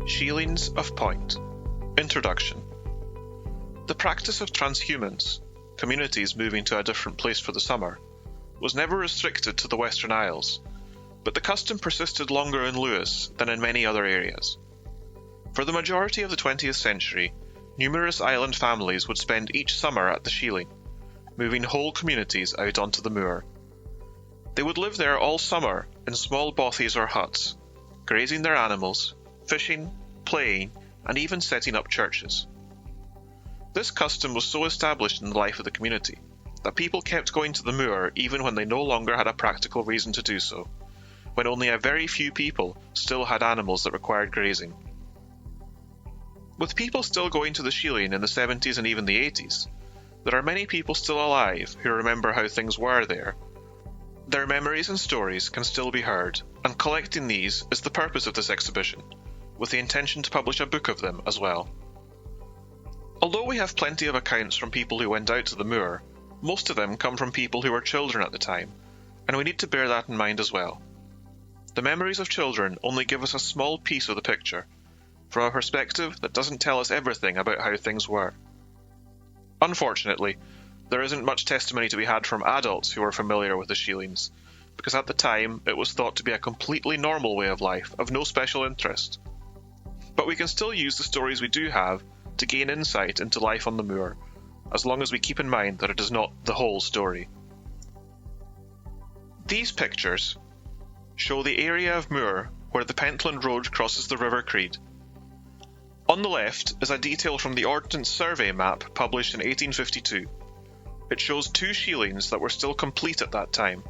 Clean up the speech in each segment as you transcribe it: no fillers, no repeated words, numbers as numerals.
Shielings of Point. Introduction. The practice of transhumance, communities moving to a different place for the summer, was never restricted to the Western Isles, but the custom persisted longer in Lewis than in many other areas. For the majority of the 20th century, numerous island families would spend each summer at the Shieling, moving whole communities out onto the moor. They would live there all summer in small bothies or huts, grazing their animals, fishing, playing, and even setting up churches. This custom was so established in the life of the community that people kept going to the moor even when they no longer had a practical reason to do so, when only a very few people still had animals that required grazing. With people still going to the Shieling in the 70s and even the 80s, there are many people still alive who remember how things were there. Their memories and stories can still be heard, and collecting these is the purpose of this exhibition, with the intention to publish a book of them as well. Although we have plenty of accounts from people who went out to the moor, most of them come from people who were children at the time, and we need to bear that in mind as well. The memories of children only give us a small piece of the picture, from a perspective that doesn't tell us everything about how things were. Unfortunately, there isn't much testimony to be had from adults who were familiar with the Shielings, because at the time it was thought to be a completely normal way of life of no special interest. But we can still use the stories we do have to gain insight into life on the moor, as long as we keep in mind that it is not the whole story. These pictures show the area of moor where the Pentland Road crosses the River Creed. On the left is a detail from the Ordnance Survey map published in 1852. It shows 2 Shielings that were still complete at that time.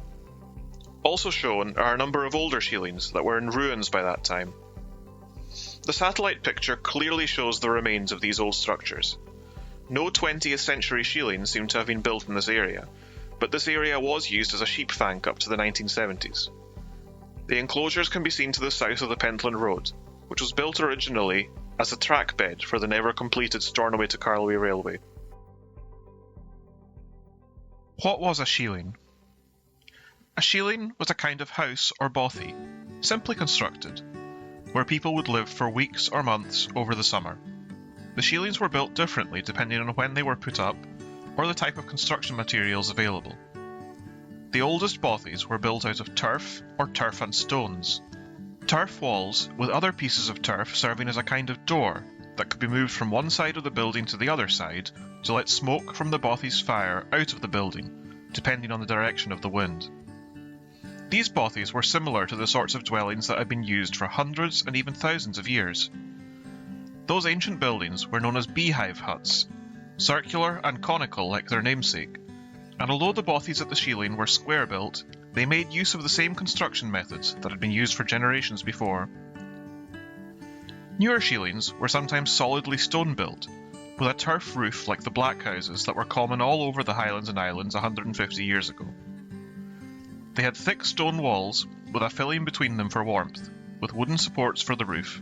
Also shown are a number of older Shielings that were in ruins by that time. The satellite picture clearly shows the remains of these old structures. No 20th century Shielings seem to have been built in this area, but this area was used as a sheep bank up to the 1970s. The enclosures can be seen to the south of the Pentland Road, which was built originally as a track bed for the never completed Stornoway to Carloway Railway. What was a Shieling? A Shieling was a kind of house or bothy, simply constructed, where people would live for weeks or months over the summer. The Shielings were built differently depending on when they were put up or the type of construction materials available. The oldest bothies were built out of turf or turf and stones. Turf walls with other pieces of turf serving as a kind of door that could be moved from one side of the building to the other side to let smoke from the bothy's fire out of the building, depending on the direction of the wind. These bothies were similar to the sorts of dwellings that had been used for hundreds and even thousands of years. Those ancient buildings were known as beehive huts, circular and conical like their namesake, and although the bothies at the Shieling were square-built, they made use of the same construction methods that had been used for generations before. Newer Shielings were sometimes solidly stone-built, with a turf roof like the black houses that were common all over the Highlands and Islands 150 years ago. They had thick stone walls with a filling between them for warmth, with wooden supports for the roof.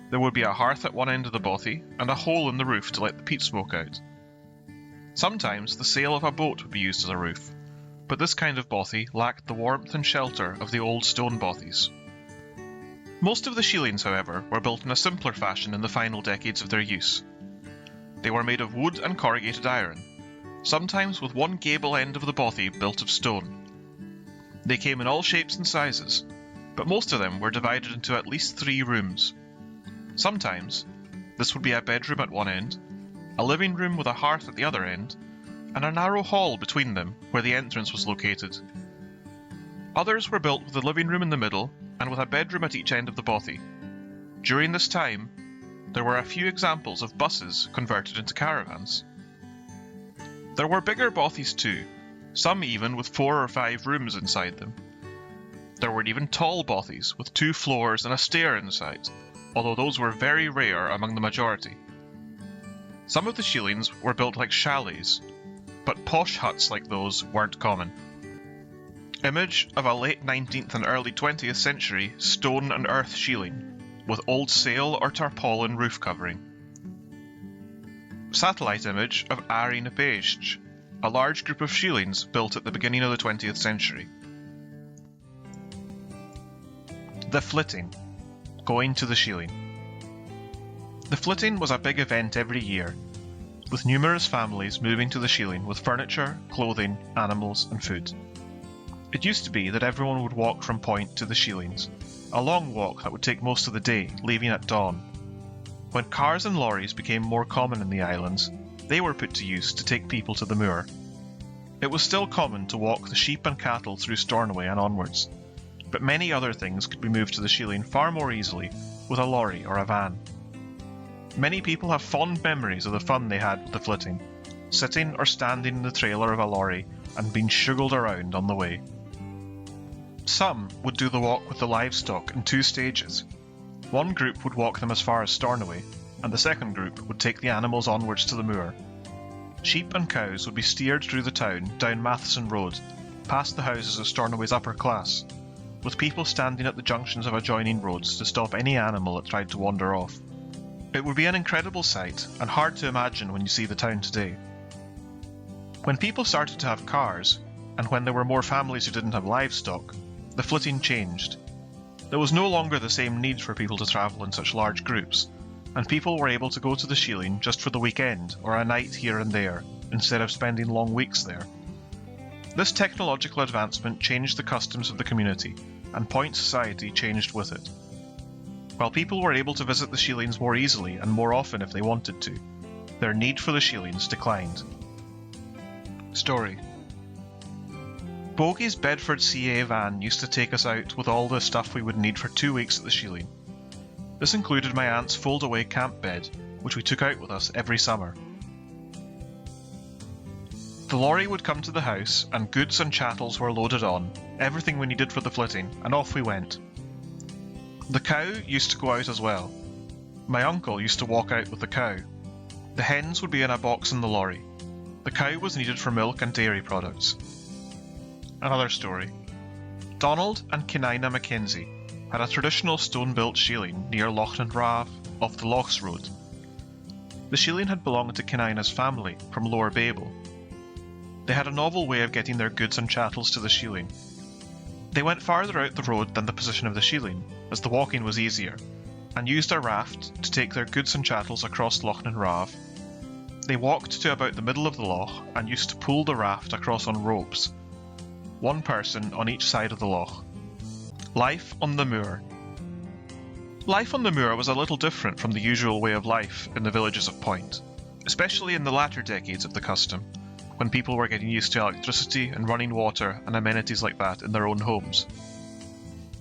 There would be a hearth at one end of the bothy and a hole in the roof to let the peat smoke out. Sometimes the sail of a boat would be used as a roof, but this kind of bothy lacked the warmth and shelter of the old stone bothies. Most of the Shielings, however, were built in a simpler fashion in the final decades of their use. They were made of wood and corrugated iron, sometimes with one gable end of the bothy built of stone. They came in all shapes and sizes, but most of them were divided into at least 3 rooms. Sometimes this would be a bedroom at one end, a living room with a hearth at the other end, and a narrow hall between them where the entrance was located. Others were built with the living room in the middle and with a bedroom at each end of the bothy. During this time, there were a few examples of buses converted into caravans. There were bigger bothies too, some even with 4 or 5 rooms inside them. There were even tall bothies with 2 floors and a stair inside, although those were very rare among the majority. Some of the Shielings were built like chalets, but posh huts like those weren't common. Image of a late 19th and early 20th century stone and earth Shieling, with old sail or tarpaulin roof covering. Satellite image of Arin Beige, a large group of Shielings built at the beginning of the 20th century. The flitting, going to the Shieling. The flitting was a big event every year, with numerous families moving to the Shieling with furniture, clothing, animals and food. It used to be that everyone would walk from Point to the Shielings, a long walk that would take most of the day, leaving at dawn. When cars and lorries became more common in the islands, they were put to use to take people to the moor. It was still common to walk the sheep and cattle through Stornoway and onwards, but many other things could be moved to the Shieling far more easily with a lorry or a van. Many people have fond memories of the fun they had with the flitting, sitting or standing in the trailer of a lorry and being shuggled around on the way. Some would do the walk with the livestock in 2 stages. One group would walk them as far as Stornoway, and the second group would take the animals onwards to the moor. Sheep and cows would be steered through the town down Matheson Road, past the houses of Stornoway's upper class, with people standing at the junctions of adjoining roads to stop any animal that tried to wander off. It would be an incredible sight, and hard to imagine when you see the town today. When people started to have cars, and when there were more families who didn't have livestock, the flitting changed. There was no longer the same need for people to travel in such large groups, and people were able to go to the Shieling just for the weekend or a night here and there, instead of spending long weeks there. This technological advancement changed the customs of the community, and Point society changed with it. While people were able to visit the Shielings more easily and more often if they wanted to, their need for the Shielings declined. Story. Bogey's Bedford CA van used to take us out with all the stuff we would need for 2 weeks at the Shieling. This included my aunt's fold-away camp bed, which we took out with us every summer. The lorry would come to the house, and goods and chattels were loaded on, everything we needed for the flitting, and off we went. The cow used to go out as well. My uncle used to walk out with the cow. The hens would be in a box in the lorry. The cow was needed for milk and dairy products. Another story. Donald and Kenina Mackenzie had a traditional stone-built Shieling near Lochnadrav off the Lochs Road. The Shieling had belonged to Kenina's family from Lower Babel. They had a novel way of getting their goods and chattels to the Shieling. They went farther out the road than the position of the Shieling, as the walking was easier, and used a raft to take their goods and chattels across Lochnadrav. They walked to about the middle of the loch and used to pull the raft across on ropes, one person on each side of the loch. Life on the moor. Life on the moor was a little different from the usual way of life in the villages of Point, especially in the latter decades of the custom, when people were getting used to electricity and running water and amenities like that in their own homes.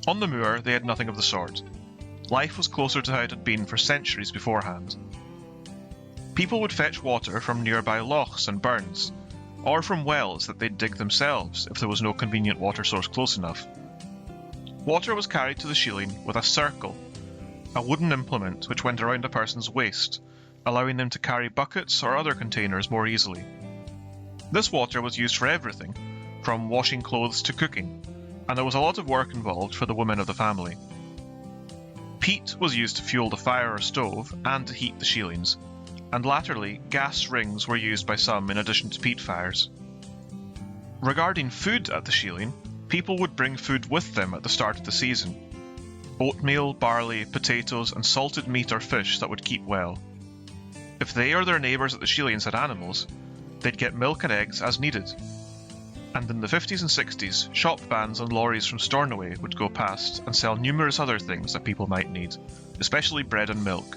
On the moor, they had nothing of the sort. Life was closer to how it had been for centuries beforehand. People would fetch water from nearby lochs and burns, or from wells that they'd dig themselves if there was no convenient water source close enough. Water was carried to the Shieling with a circle, a wooden implement which went around a person's waist, allowing them to carry buckets or other containers more easily. This water was used for everything, from washing clothes to cooking, and there was a lot of work involved for the women of the family. Peat was used to fuel the fire or stove and to heat the Shielings, and latterly gas rings were used by some in addition to peat fires. Regarding food at the Shieling, people would bring food with them at the start of the season. Oatmeal, barley, potatoes and salted meat or fish that would keep well. If they or their neighbours at the Shielings had animals, they'd get milk and eggs as needed. And in the 50s and 60s, shop vans and lorries from Stornoway would go past and sell numerous other things that people might need, especially bread and milk.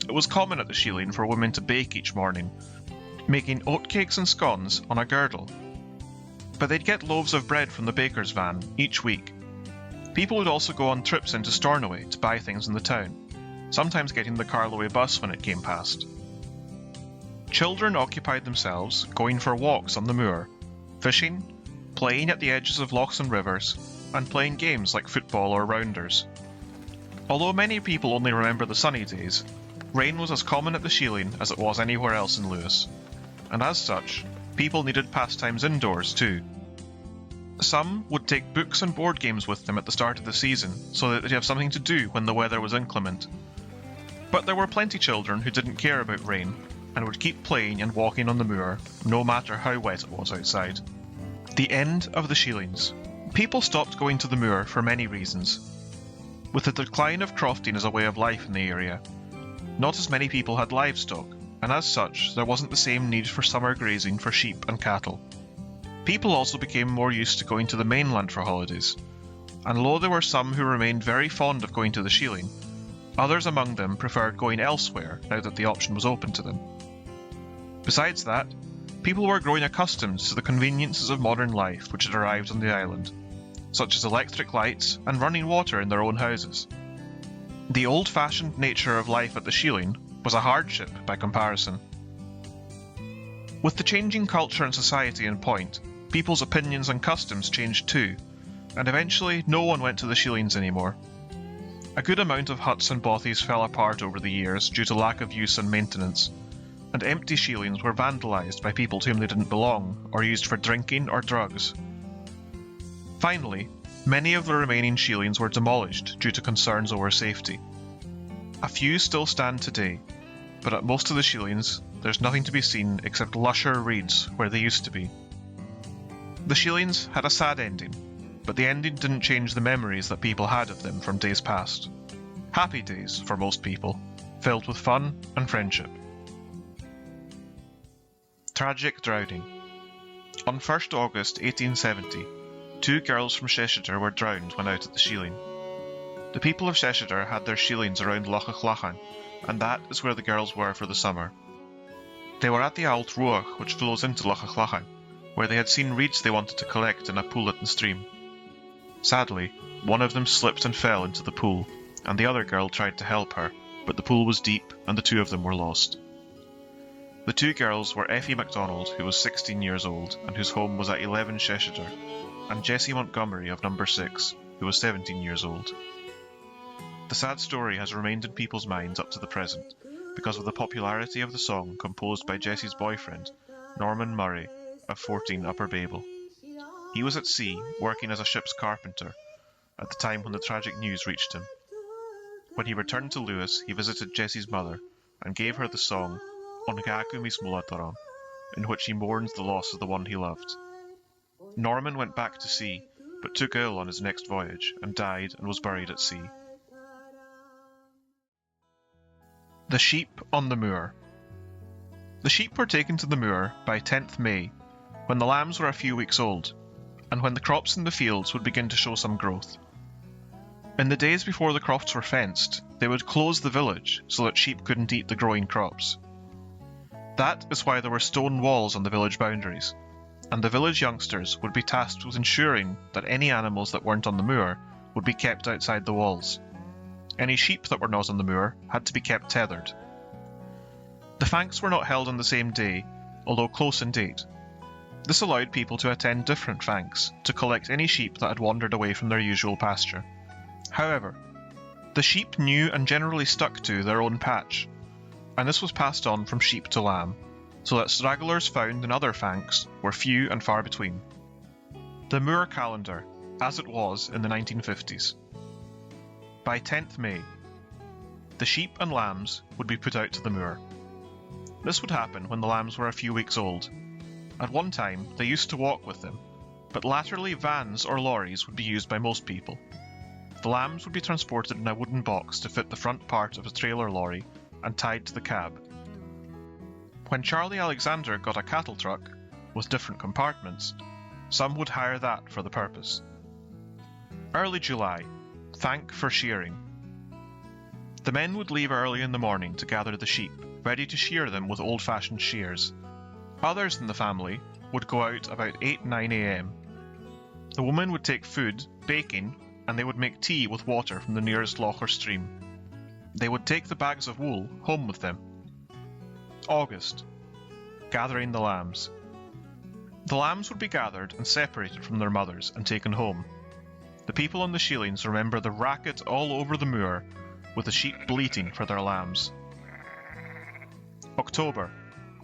It was common at the Shieling for women to bake each morning, making oatcakes and scones on a girdle. But they'd get loaves of bread from the baker's van each week. People would also go on trips into Stornoway to buy things in the town, sometimes getting the Carloway bus when it came past. Children occupied themselves going for walks on the moor, fishing, playing at the edges of lochs and rivers, and playing games like football or rounders. Although many people only remember the sunny days, rain was as common at the Shieling as it was anywhere else in Lewis, and as such, people needed pastimes indoors too. Some would take books and board games with them at the start of the season so that they'd have something to do when the weather was inclement. But there were plenty children who didn't care about rain and would keep playing and walking on the moor no matter how wet it was outside. The end of the Shielings. People stopped going to the moor for many reasons. With the decline of crofting as a way of life in the area, Not as many people had livestock, and as such, there wasn't the same need for summer grazing for sheep and cattle. People also became more used to going to the mainland for holidays, and though there were some who remained very fond of going to the Shieling, others among them preferred going elsewhere now that the option was open to them. Besides that, people were growing accustomed to the conveniences of modern life which had arrived on the island, such as electric lights and running water in their own houses. The old-fashioned nature of life at the Shieling was a hardship by comparison. With the changing culture and society in Point, people's opinions and customs changed too, and eventually no one went to the Shielings anymore. A good amount of huts and bothies fell apart over the years due to lack of use and maintenance, and empty Shielings were vandalised by people to whom they didn't belong or used for drinking or drugs. Finally, many of the remaining Shielings were demolished due to concerns over safety. A few still stand today, but at most of the Shielings there's nothing to be seen except lusher reeds where they used to be. The Shielings had a sad ending, but the ending didn't change the memories that people had of them from days past. Happy days for most people, filled with fun and friendship. Tragic drowning. On 1st August 1870, 2 girls from Cheshire were drowned when out at the Shieling. The people of Cheshire had their Shielings around Loch Lachan, and that is where the girls were for the summer. They were at the Ault Ruach, which flows into Loch Lachan, where they had seen reeds they wanted to collect in a pool at the stream. Sadly, one of them slipped and fell into the pool, and the other girl tried to help her, but the pool was deep and the 2 of them were lost. The 2 girls were Effie MacDonald, who was 16 years old and whose home was at 11 Cheshire, and Jessie Montgomery of number 6, who was 17 years old. The sad story has remained in people's minds up to the present because of the popularity of the song composed by Jessie's boyfriend, Norman Murray, of 14 Upper Babel. He was at sea, working as a ship's carpenter, at the time when the tragic news reached him. When he returned to Lewis, he visited Jessie's mother and gave her the song On Gagu Mismulataram, in which he mourns the loss of the one he loved. Norman went back to sea, but took ill on his next voyage and died and was buried at sea. The sheep on the moor. The sheep were taken to the moor by 10th May, when the lambs were a few weeks old, and when the crops in the fields would begin to show some growth. In the days before the crops were fenced, they would close the village so that sheep couldn't eat the growing crops. That is why there were stone walls on the village boundaries, and the village youngsters would be tasked with ensuring that any animals that weren't on the moor would be kept outside the walls. Any sheep that were not on the moor had to be kept tethered. The fanks were not held on the same day, although close in date. This allowed people to attend different fanks to collect any sheep that had wandered away from their usual pasture. However, the sheep knew and generally stuck to their own patch, and this was passed on from sheep to lamb, so that stragglers found in other fanks were few and far between. The moor calendar, as it was in the 1950s. By 10th May, the sheep and lambs would be put out to the moor. This would happen when the lambs were a few weeks old. At one time, they used to walk with them, but latterly vans or lorries would be used by most people. The lambs would be transported in a wooden box to fit the front part of a trailer lorry and tied to the cab. When Charlie Alexander got a cattle truck, with different compartments, some would hire that for the purpose. Early July, thank for shearing. The men would leave early in the morning to gather the sheep, ready to shear them with old-fashioned shears. Others in the family would go out about 8-9 a.m. The women would take food, baking, and they would make tea with water from the nearest loch or stream. They would take the bags of wool home with them. August. Gathering the lambs. The lambs would be gathered and separated from their mothers and taken home. The people on the Shielings remember the racket all over the moor with the sheep bleating for their lambs. October.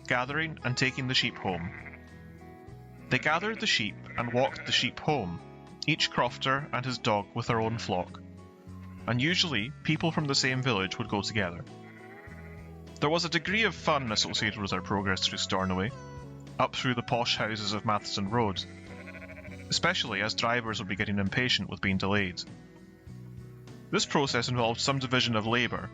Gathering and taking the sheep home. They gathered the sheep and walked the sheep home, each crofter and his dog with their own flock, and usually people from the same village would go together. There was a degree of fun associated with our progress through Stornoway, up through the posh houses of Matheson Road, especially as drivers would be getting impatient with being delayed. This process involved some division of labour,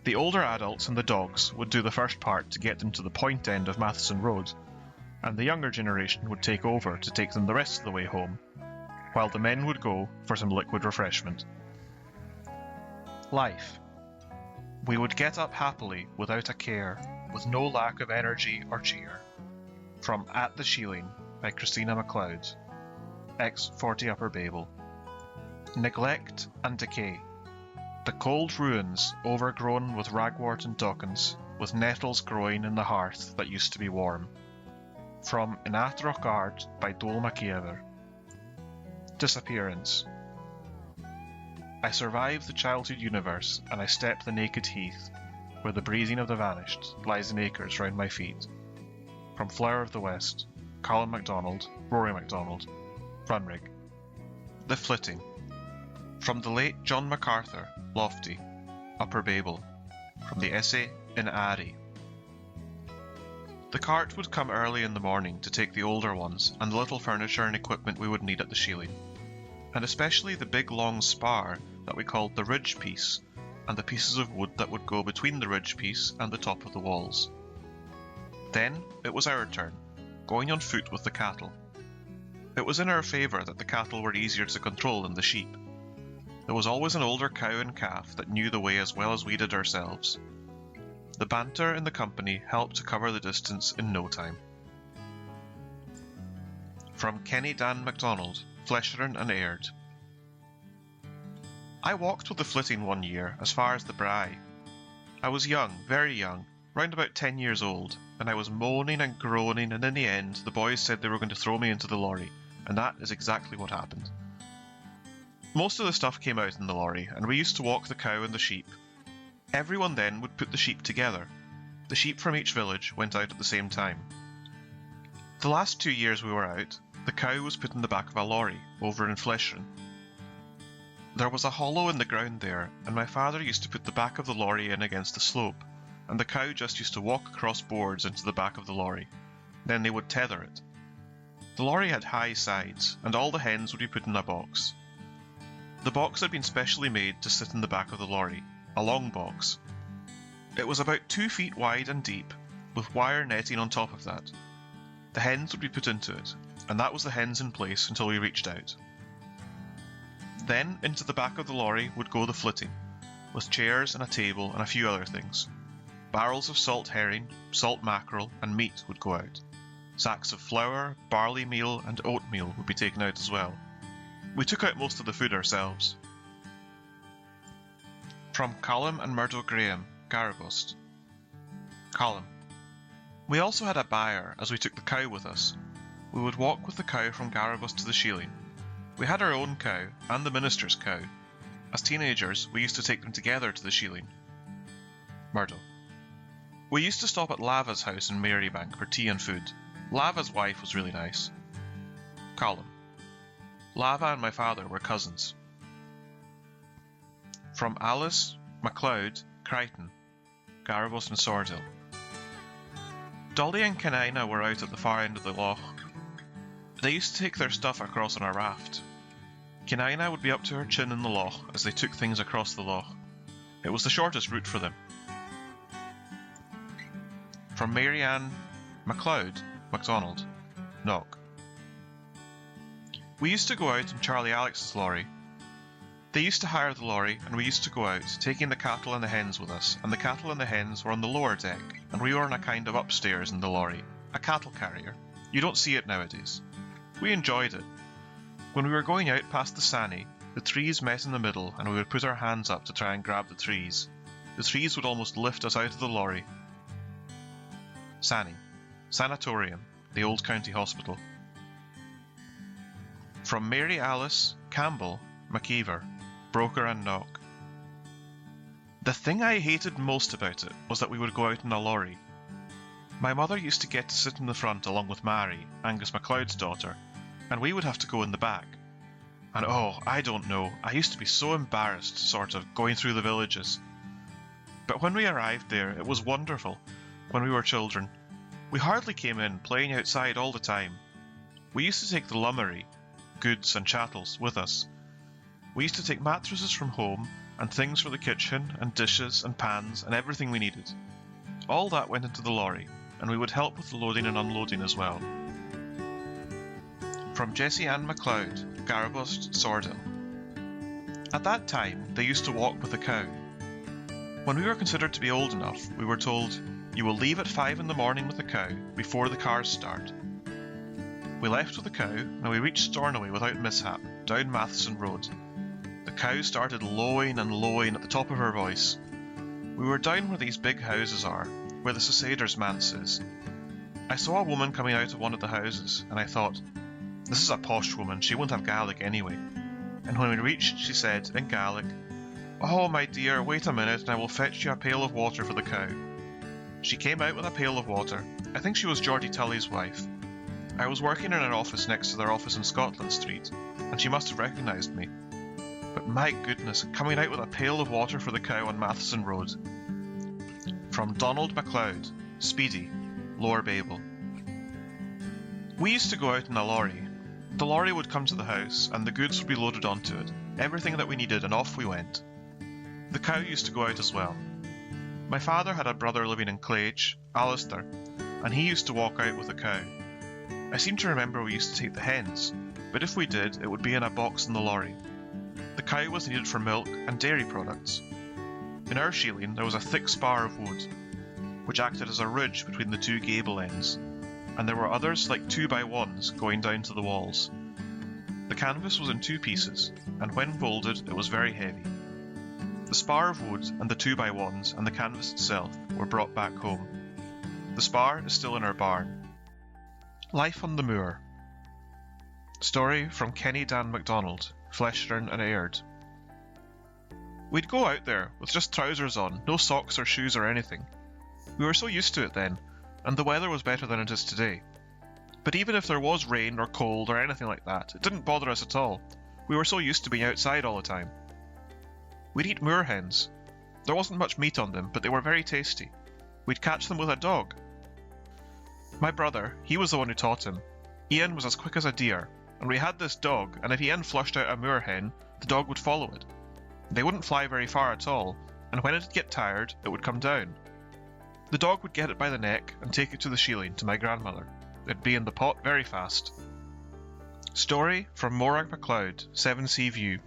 The older adults and the dogs would do the first part to get them to the point end of Matheson Road, and the younger generation would take over to take them the rest of the way home, while the men would go for some liquid refreshment. Life. We would get up happily without a care, with no lack of energy or cheer. From At the Shieling by Christina MacLeod, ex 40 Upper Babel. Neglect and decay. The cold ruins overgrown with ragwort and dockens, with nettles growing in the hearth that used to be warm. From In Athroch Ard by Dole MacIver. Disappearance. I survive the childhood universe, and I step the naked heath, where the breathing of the vanished lies in acres round my feet. From Flower of the West, Colin MacDonald, Rory MacDonald, Runrig. The Flitting. From the late John MacArthur, Lofty, Upper Babel, from the essay In Ari. The cart would come early in the morning to take the older ones and the little furniture and equipment we would need at the Shieling, and especially the big long spar that we called the ridge piece, and the pieces of wood that would go between the ridge piece and the top of the walls. Then it was our turn, going on foot with the cattle. It was in our favour that the cattle were easier to control than the sheep. There was always an older cow and calf that knew the way as well as we did ourselves. The banter in the company helped to cover the distance in no time. From Kenny Dan MacDonald, Flesherin and Aird. I walked with the Flitting one year as far as the Brae. I was young, very young, round about 10 years old, and I was moaning and groaning, and in the end the boys said they were going to throw me into the lorry, and that is exactly what happened. Most of the stuff came out in the lorry, and we used to walk the cow and the sheep. Everyone then would put the sheep together. The sheep from each village went out at the same time. The last 2 years we were out, the cow was put in the back of a lorry, over in Flesherin. There was a hollow in the ground there, and my father used to put the back of the lorry in against the slope, and the cow just used to walk across boards into the back of the lorry. Then they would tether it. The lorry had high sides, and all the hens would be put in a box. The box had been specially made to sit in the back of the lorry, a long box. It was about 2 feet wide and deep, with wire netting on top of that. The hens would be put into it, and that was the hens in place until we reached out. Then into the back of the lorry would go the Flitting, with chairs and a table and a few other things. Barrels of salt herring, salt mackerel and meat would go out. Sacks of flour, barley meal and oatmeal would be taken out as well. We took out most of the food ourselves. From Callum and Murdo Graham, Garabust. Callum. We also had a buyer as we took the cow with us. We would walk with the cow from Garabust to the Shieling. We had our own cow and the minister's cow. As teenagers, we used to take them together to the Shieling. Murdo. We used to stop at Lava's house in Marybank for tea and food. Lava's wife was really nice. Colin. Lava and my father were cousins. From Alice, MacLeod, Crichton, Garabust and Swordhill. Dolly and Kenina were out at the far end of the loch. They used to take their stuff across on a raft. Kenina would be up to her chin in the loch as they took things across the loch. It was the shortest route for them. From Marianne MacLeod, MacDonald, Knock. We used to go out in Charlie Alex's lorry. They used to hire the lorry and we used to go out, taking the cattle and the hens with us, and the cattle and the hens were on the lower deck, and we were on a kind of upstairs in the lorry, a cattle carrier. You don't see it nowadays. We enjoyed it. When we were going out past the Sani, the trees met in the middle and we would put our hands up to try and grab the trees. The trees would almost lift us out of the lorry. Sani. Sanatorium, the old county hospital. From Mary Alice, Campbell, MacIver, Broker and Knock. The thing I hated most about it was that we would go out in a lorry. My mother used to get to sit in the front along with Mary, Angus MacLeod's daughter, and we would have to go in the back. And oh, I don't know, I used to be so embarrassed, sort of, going through the villages. But when we arrived there, it was wonderful. When we were children, we hardly came in, playing outside all the time. We used to take the lummery, goods and chattels, with us. We used to take mattresses from home, and things for the kitchen, and dishes, and pans, and everything we needed. All that went into the lorry, and we would help with the loading and unloading as well. From Jessie Ann MacLeod, Garbost, Sordell. At that time, they used to walk with a cow. When we were considered to be old enough, we were told, "You will leave at 5 in the morning with the cow, before the cars start." We left with the cow, and we reached Stornoway without mishap, down Matheson Road. The cow started lowing and lowing at the top of her voice. We were down where these big houses are, where the Susaders manse is. I saw a woman coming out of one of the houses, and I thought, this is a posh woman, she won't have Gaelic anyway. And when we reached, she said, in Gaelic, "Oh, my dear, wait a minute and I will fetch you a pail of water for the cow." She came out with a pail of water. I think she was Geordie Tully's wife. I was working in an office next to their office in Scotland Street, and she must have recognised me. But my goodness, coming out with a pail of water for the cow on Matheson Road. From Donald MacLeod, Speedy, Lower Babel. We used to go out in a lorry. The lorry would come to the house, and the goods would be loaded onto it, everything that we needed, and off we went. The cow used to go out as well. My father had a brother living in Clage, Alistair, and he used to walk out with the cow. I seem to remember we used to take the hens, but if we did, it would be in a box in the lorry. The cow was needed for milk and dairy products. In our shieling there was a thick spar of wood, which acted as a ridge between the two gable ends, and there were others like 2x1s going down to the walls. The canvas was in two pieces, and when folded it was very heavy. The spar of wood and the 2x1s and the canvas itself were brought back home. The spar is still in our barn. Life on the Moor. Story from Kenny Dan MacDonald, Fleshburn and Aird. We'd go out there with just trousers on, no socks or shoes or anything. We were so used to it then, and the weather was better than it is today. But even if there was rain or cold or anything like that, it didn't bother us at all. We were so used to being outside all the time. We'd eat moorhens. There wasn't much meat on them, but they were very tasty. We'd catch them with a dog. My brother, he was the one who taught him. Ian was as quick as a deer, and we had this dog, and if Ian flushed out a moorhen, the dog would follow it. They wouldn't fly very far at all, and when it'd get tired, it would come down. The dog would get it by the neck and take it to the shieling to my grandmother. It'd be in the pot very fast. Story from Morag MacLeod, 7C View.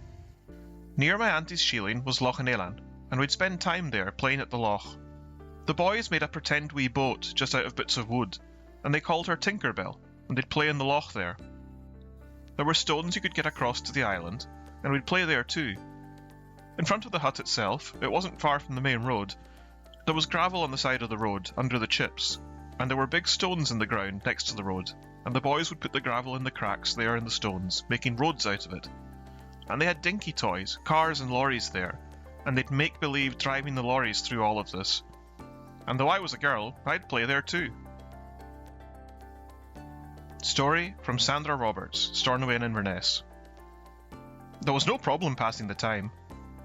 Near my auntie's shieling was Loch Elan, and we'd spend time there playing at the loch. The boys made a pretend wee boat just out of bits of wood, and they called her Tinkerbell, and they'd play in the loch there. There were stones you could get across to the island, and we'd play there too. In front of the hut itself, it wasn't far from the main road, there was gravel on the side of the road, under the chips, and there were big stones in the ground next to the road, and the boys would put the gravel in the cracks there in the stones, making roads out of it. And they had dinky toys, cars and lorries there, and they'd make-believe driving the lorries through all of this. And though I was a girl, I'd play there too. Story from Sandra Roberts, Stornoway and Inverness. There was no problem passing the time.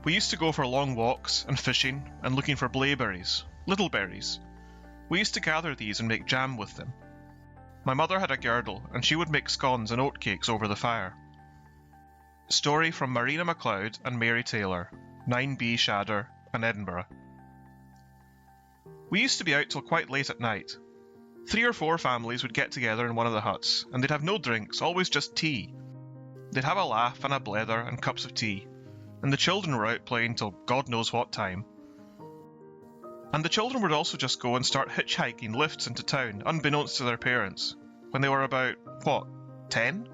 We used to go for long walks and fishing and looking for blaeberries, little berries. We used to gather these and make jam with them. My mother had a girdle, and she would make scones and oatcakes over the fire. Story from Marina MacLeod and Mary Taylor, 9B Shadder and Edinburgh. We used to be out till quite late at night. 3 or 4 families would get together in one of the huts, and they'd have no drinks, always just tea. They'd have a laugh and a blether and cups of tea, and the children were out playing till God knows what time. And the children would also just go and start hitchhiking lifts into town, unbeknownst to their parents, when they were about, 10?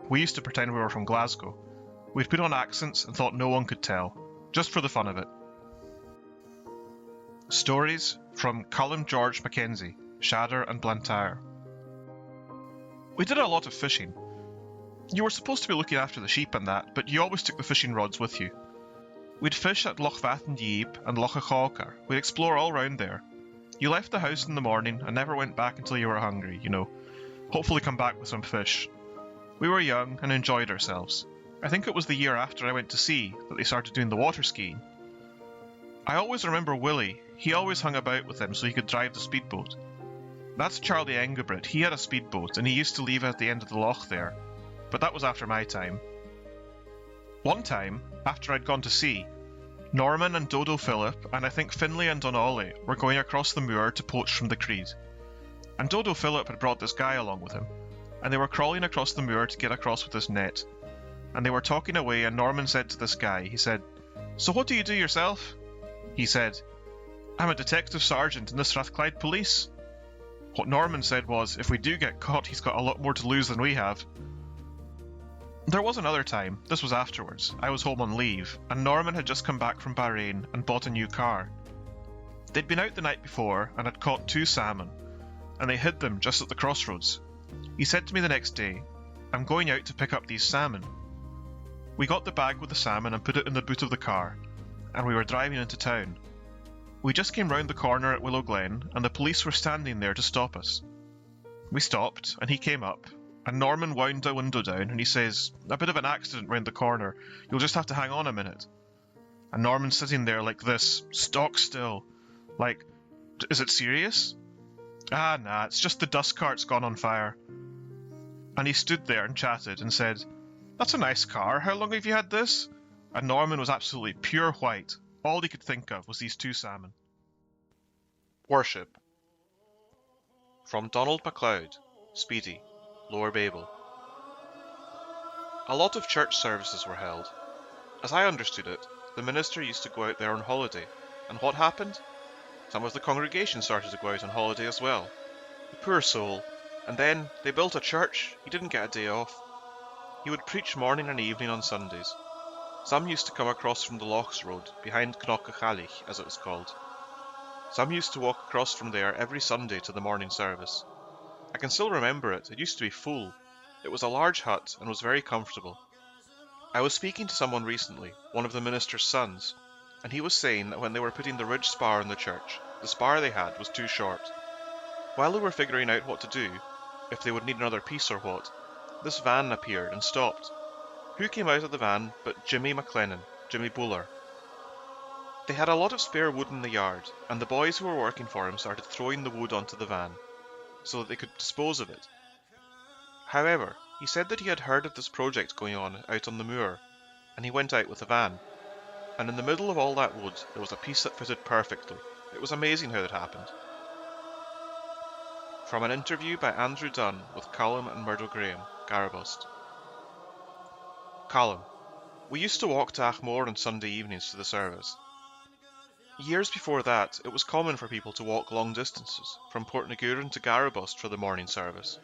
We used to pretend we were from Glasgow. We'd put on accents and thought no one could tell, just for the fun of it. Stories from Cullen George Mackenzie, Shadder and Blantyre. We did a lot of fishing. You were supposed to be looking after the sheep and that, but you always took the fishing rods with you. We'd fish at Loch Vatn Yeeb and Loch Achaucar. We'd explore all round there. You left the house in the morning and never went back until you were hungry, Hopefully come back with some fish. We were young and enjoyed ourselves. I think it was the year after I went to sea that they started doing the water skiing. I always remember Willie. He always hung about with them so he could drive the speedboat. That's Charlie Engelbert. He had a speedboat and he used to leave at the end of the loch there. But that was after my time. One time, After I'd gone to sea, Norman and Dodo Philip, and I think Finlay and Donnelly, were going across the moor to poach from the Creed. And Dodo Philip had brought this guy along with him, and they were crawling across the moor to get across with his net. And they were talking away, and Norman said to this guy, he said, "So what do you do yourself?" He said, "I'm a detective sergeant in the Strathclyde Police." What Norman said was, if we do get caught, he's got a lot more to lose than we have. There was another time, this was afterwards, I was home on leave, and Norman had just come back from Bahrain and bought a new car. They'd been out the night before and had caught 2 salmon, and they hid them just at the crossroads. He said to me the next day, "I'm going out to pick up these salmon." We got the bag with the salmon and put it in the boot of the car, and we were driving into town. We just came round the corner at Willow Glen, and the police were standing there to stop us. We stopped, and he came up, and Norman wound a window down, and he says, "A bit of an accident round the corner, you'll just have to hang on a minute." And Norman's sitting there like this, stock still, like, "Is it serious?" "Ah, nah, it's just the dust cart's gone on fire." And he stood there and chatted and said, "That's a nice car, how long have you had this?" And Norman was absolutely pure white. All he could think of was these 2 salmon. Worship. From Donald MacLeod, Speedy, Lower Babel. A lot of church services were held. As I understood it, the minister used to go out there on holiday, and what happened? Some of the congregation started to go out on holiday as well. The poor soul. And then they built a church, he didn't get a day off. He would preach morning and evening on Sundays. Some used to come across from the Lochs Road, behind Knockachallich, as it was called. Some used to walk across from there every Sunday to the morning service. I can still remember it, it used to be full. It was a large hut and was very comfortable. I was speaking to someone recently, one of the minister's sons, and he was saying that when they were putting the ridge spar in the church, the spar they had was too short. While they were figuring out what to do, if they would need another piece or what, this van appeared and stopped. Who came out of the van but Jimmy Bowler. They had a lot of spare wood in the yard, and the boys who were working for him started throwing the wood onto the van, so that they could dispose of it. However, he said that he had heard of this project going on out on the moor, and he went out with the van. And in the middle of all that wood, there was a piece that fitted perfectly. It was amazing how it happened. From an interview by Andrew Dunn with Callum and Murdo Graham, Garbost. Callum. We used to walk to Achmore on Sunday evenings to the service. Years before that, it was common for people to walk long distances, from Portnaguran to Garbost for the morning service.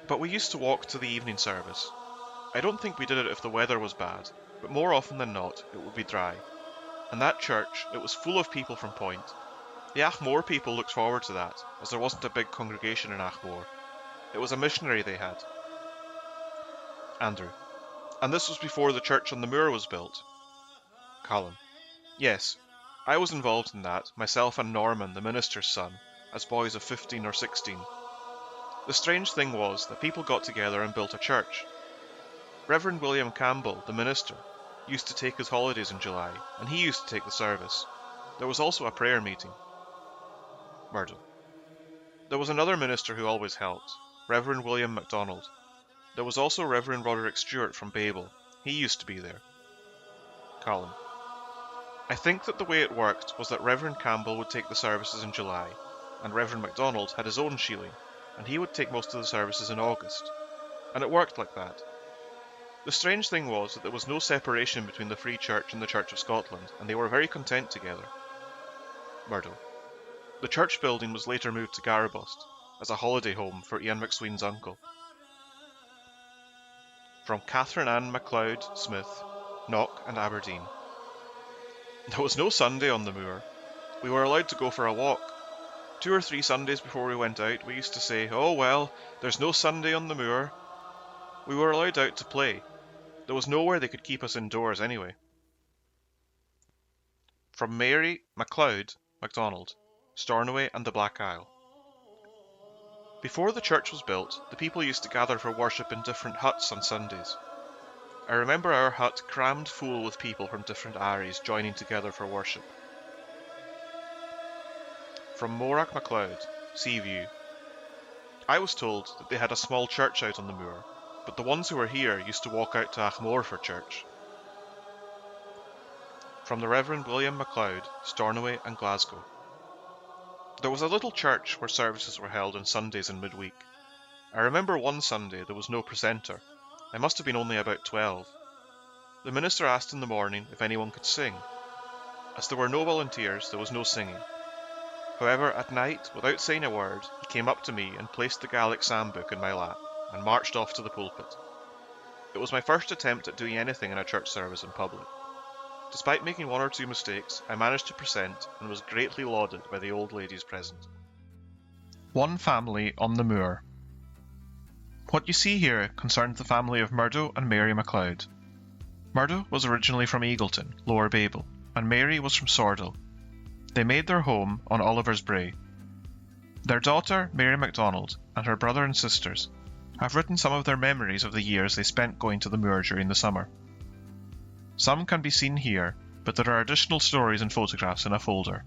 But we used to walk to the evening service. I don't think we did it if the weather was bad, but more often than not, it would be dry. And that church, it was full of people from Point. The Achmore people looked forward to that, as there wasn't a big congregation in Achmore. It was a missionary they had. Andrew. And this was before the church on the moor was built? Callum. Yes. I was involved in that, myself and Norman, the minister's son, as boys of 15 or 16. The strange thing was that people got together and built a church. Reverend William Campbell, the minister, used to take his holidays in July, and he used to take the service. There was also a prayer meeting. Murdo. There was another minister who always helped, Reverend William MacDonald. There was also Reverend Roderick Stewart from Babel. He used to be there. Colin. I think that the way it worked was that Reverend Campbell would take the services in July, and Reverend MacDonald had his own shieling, and he would take most of the services in August. And it worked like that. The strange thing was that there was no separation between the Free Church and the Church of Scotland, and they were very content together. Murdo. The church building was later moved to Garbost, as a holiday home for Ian McSween's uncle. From Catherine Ann MacLeod Smith, Knock and Aberdeen. There was no Sunday on the moor. We were allowed to go for a walk. 2 or 3 Sundays before we went out, we used to say, "Oh well, there's no Sunday on the moor." We were allowed out to play. There was nowhere they could keep us indoors anyway. From Mary MacLeod MacDonald, Stornoway and the Black Isle. Before the church was built, the people used to gather for worship in different huts on Sundays. I remember our hut crammed full with people from different areas joining together for worship. From Morag MacLeod, Seaview. I was told that they had a small church out on the moor, but the ones who were here used to walk out to Achmore for church. from the Reverend William MacLeod, Stornoway and Glasgow. There was a little church where services were held on Sundays in midweek. I remember one Sunday there was no precentor. I must have been only about 12. The minister asked in the morning if anyone could sing. As there were no volunteers, there was no singing. However, at night, without saying a word, he came up to me and placed the Gaelic psalm book in my lap and marched off to the pulpit. It was my first attempt at doing anything in a church service in public. Despite making one or two mistakes, I managed to present and was greatly lauded by the old ladies present. One family on the moor. What you see here concerns the family of Murdo and Mary MacLeod. Murdo was originally from Eagleton, Lower Babel, and Mary was from Sordell. They made their home on Oliver's Brae. Their daughter, Mary MacDonald, and her brother and sisters have written some of their memories of the years they spent going to the moor during the summer. Some can be seen here, but there are additional stories and photographs in a folder.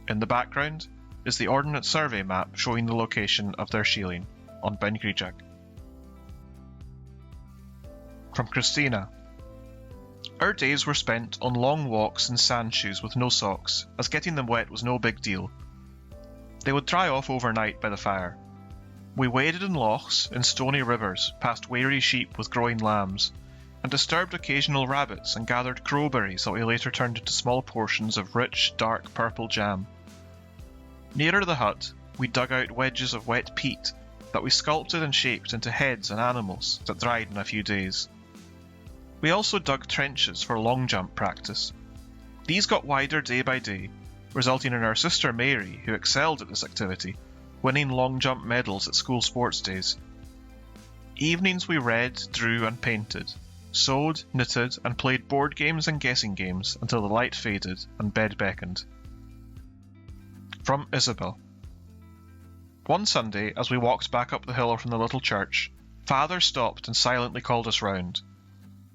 In the background is the Ordnance Survey map showing the location of their shieling on Bencreajack. From Christina. Our days were spent on long walks in sand shoes with no socks, as getting them wet was no big deal. They would dry off overnight by the fire. We waded in lochs, in stony rivers, past wary sheep with growing lambs, and disturbed occasional rabbits and gathered crowberries that we later turned into small portions of rich, dark purple jam. Nearer the hut, we dug out wedges of wet peat that we sculpted and shaped into heads and animals that dried in a few days. We also dug trenches for long jump practice. These got wider day by day, resulting in our sister Mary, who excelled at this activity, winning long jump medals at school sports days. Evenings we read, drew and painted, sewed, knitted and played board games and guessing games until the light faded and bed beckoned. From Isabel. One Sunday, as we walked back up the hill from the little church, Father stopped and silently called us round.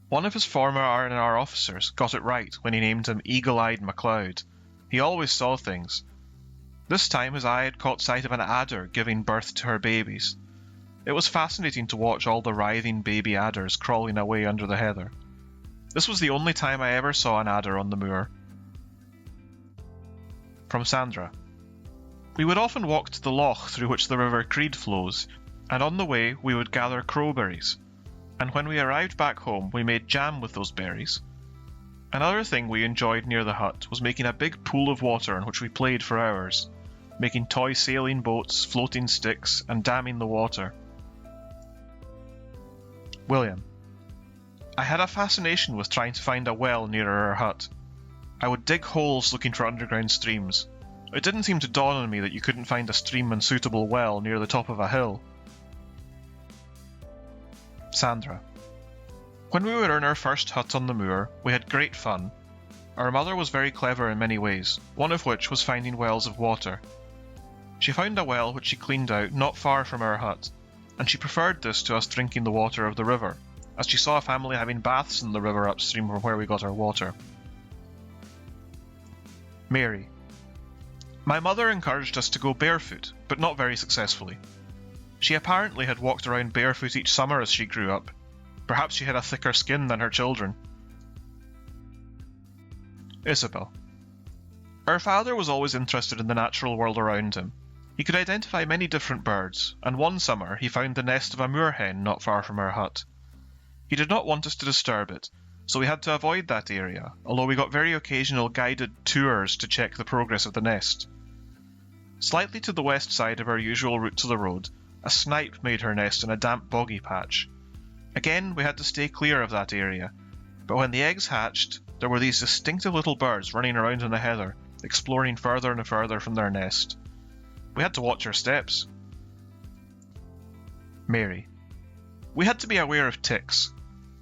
One of his former R&R officers got it right when he named him Eagle-Eyed MacLeod. He always saw things. This time his eye had caught sight of an adder giving birth to her babies. It was fascinating to watch all the writhing baby adders crawling away under the heather. This was the only time I ever saw an adder on the moor. From Sandra. We would often walk to the loch through which the River Creed flows, and on the way we would gather crowberries. And when we arrived back home, we made jam with those berries. Another thing we enjoyed near the hut was making a big pool of water in which we played for hours, making toy sailing boats, floating sticks, and damming the water. William. I had a fascination with trying to find a well nearer our hut. I would dig holes looking for underground streams. It didn't seem to dawn on me that you couldn't find a stream and suitable well near the top of a hill. Sandra. When we were in our first hut on the moor, we had great fun. Our mother was very clever in many ways, one of which was finding wells of water. She found a well which she cleaned out not far from our hut, and she preferred this to us drinking the water of the river, as she saw a family having baths in the river upstream from where we got our water. Mary. My mother encouraged us to go barefoot, but not very successfully. She apparently had walked around barefoot each summer as she grew up. Perhaps she had a thicker skin than her children. Isabel. Our father was always interested in the natural world around him. He could identify many different birds, and one summer he found the nest of a moorhen not far from our hut. He did not want us to disturb it, so we had to avoid that area, although we got very occasional guided tours to check the progress of the nest. Slightly to the west side of our usual route to the road, a snipe made her nest in a damp boggy patch. Again, we had to stay clear of that area, but when the eggs hatched, there were these distinctive little birds running around in the heather, exploring further and further from their nest. We had to watch our steps. Mary. We had to be aware of ticks.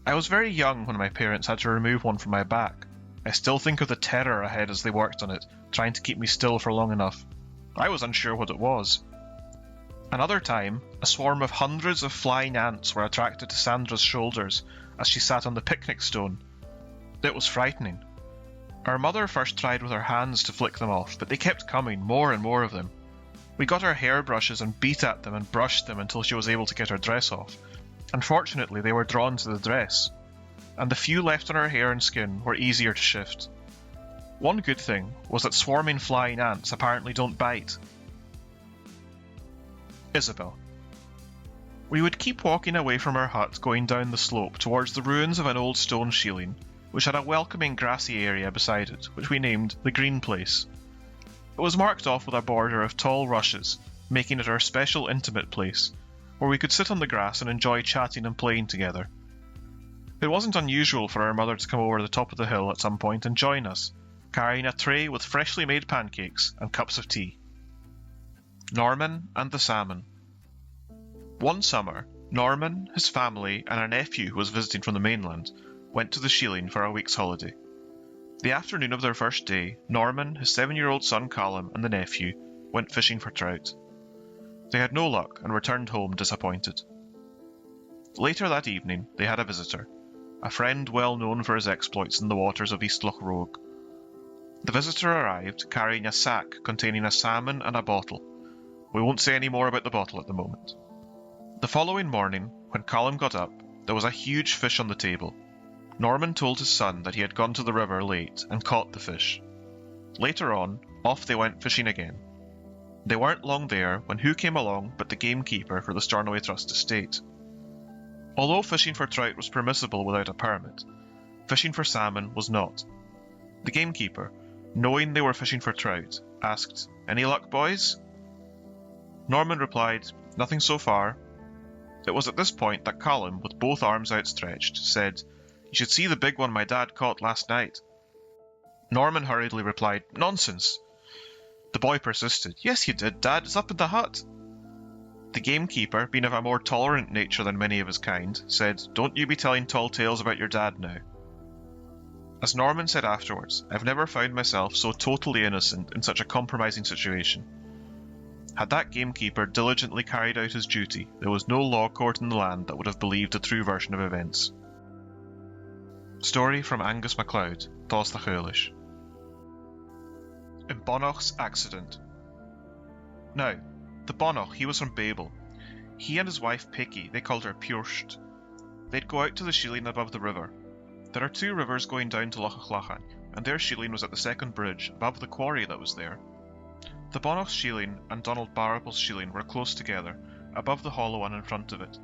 I was very young when my parents had to remove one from my back. I still think of the terror I had as they worked on it, trying to keep me still for long enough. I was unsure what it was. Another time, a swarm of hundreds of flying ants were attracted to Sandra's shoulders as she sat on the picnic stone. It was frightening. Our mother first tried with her hands to flick them off, but they kept coming, more and more of them. We got our hairbrushes and beat at them and brushed them until she was able to get her dress off. Unfortunately, they were drawn to the dress. and the few left on her hair and skin were easier to shift. One good thing was that swarming flying ants apparently don't bite. Isabel. We would keep walking away from our hut, going down the slope towards the ruins of an old stone shieling, which had a welcoming grassy area beside it, which we named the Green Place. It was marked off with a border of tall rushes, making it our special intimate place, where we could sit on the grass and enjoy chatting and playing together. It wasn't unusual for our mother to come over the top of the hill at some point and join us, carrying a tray with freshly made pancakes and cups of tea. Norman and the salmon. One summer, Norman, his family, and a nephew who was visiting from the mainland went to the Shieling for a week's holiday. The afternoon of their first day, Norman, his 7-year-old son Callum, and the nephew went fishing for trout. They had no luck and returned home disappointed. Later that evening, they had a visitor, a friend well known for his exploits in the waters of East Loch Rogue. The visitor arrived carrying a sack containing a salmon and a bottle. We won't say any more about the bottle at the moment. The following morning, when Callum got up, there was a huge fish on the table. Norman told his son that he had gone to the river late and caught the fish. Later on, off they went fishing again. They weren't long there when who came along but the gamekeeper for the Stornoway Trust estate. Although fishing for trout was permissible without a permit, fishing for salmon was not. The gamekeeper, knowing they were fishing for trout, asked, "Any luck, boys?" Norman replied, "Nothing so far." It was at this point that Callum, with both arms outstretched, said, "You should see the big one my dad caught last night." Norman hurriedly replied, "Nonsense." The boy persisted, "Yes, you did, Dad. It's up in the hut." The gamekeeper, being of a more tolerant nature than many of his kind, said, "Don't you be telling tall tales about your dad now." As Norman said afterwards, "I've never found myself so totally innocent in such a compromising situation." Had that gamekeeper diligently carried out his duty, there was no law court in the land that would have believed a true version of events. Story from Angus MacLeod, Thos the Churlish. In Bonnoch's accident. Now, the Bonnoch, he was from Babel. He and his wife Picky, they called her Purst. They'd go out to the Shieling above the river. There are 2 rivers going down to Loch Lachan, and their Shieling was at the second bridge, above the quarry that was there. The Bonnoch's Shieling and Donald Barraple's Shieling were close together, above the hollow one in front of it.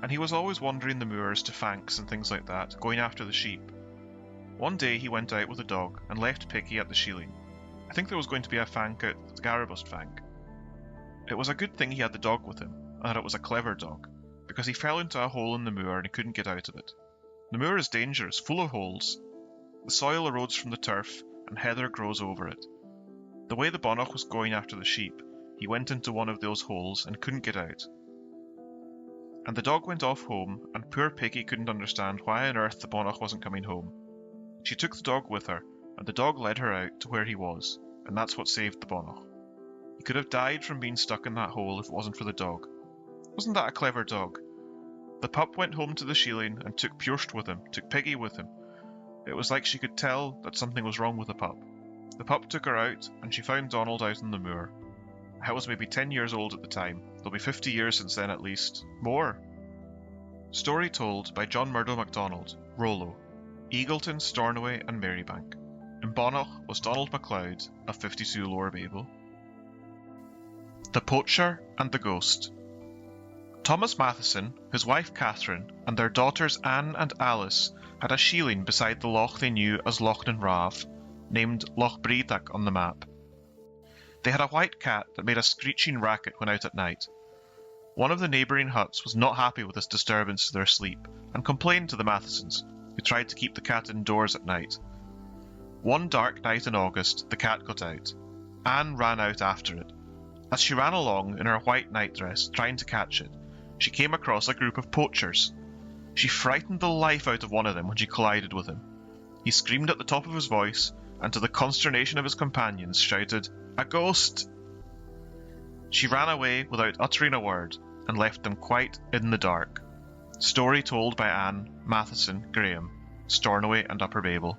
And he was always wandering the moors to fanks and things like that, going after the sheep. One day he went out with a dog and left Picky at the Shieling. I think there was going to be a fank out the Garibust fank. It was a good thing he had the dog with him, and that it was a clever dog, because he fell into a hole in the moor and he couldn't get out of it. The moor is dangerous, full of holes. The soil erodes from the turf, and heather grows over it. The way the Bonnoch was going after the sheep, he went into one of those holes and couldn't get out. And the dog went off home, and poor Piggy couldn't understand why on earth the Bonnoch wasn't coming home. She took the dog with her, and the dog led her out to where he was, and that's what saved the Bonnoch. He could have died from being stuck in that hole if it wasn't for the dog. Wasn't that a clever dog? The pup went home to the Shieling and took Purst with him, took Piggy with him. It was like she could tell that something was wrong with the pup. The pup took her out, and she found Donald out in the moor. I was maybe 10 years old at the time. There'll be 50 years since then at least. More. Story told by John Murdo MacDonald, Rollo, Eagleton, Stornoway and Marybank. In Bonnoch was Donald MacLeod of 52 Lower Babel. The Poacher and the Ghost. Thomas Matheson, his wife Catherine, and their daughters Anne and Alice had a Shieling beside the loch they knew as Loch Rav, named Loch Breedak on the map. They had a white cat that made a screeching racket when out at night. One of the neighbouring huts was not happy with this disturbance to their sleep, and complained to the Mathesons, who tried to keep the cat indoors at night. One dark night in August, the cat got out. Anne ran out after it. As she ran along in her white nightdress, trying to catch it, she came across a group of poachers. She frightened the life out of one of them when she collided with him. He screamed at the top of his voice, and to the consternation of his companions shouted, "A ghost!" She ran away without uttering a word, and left them quite in the dark. Story told by Anne, Matheson, Graham, Stornoway and Upper Babel.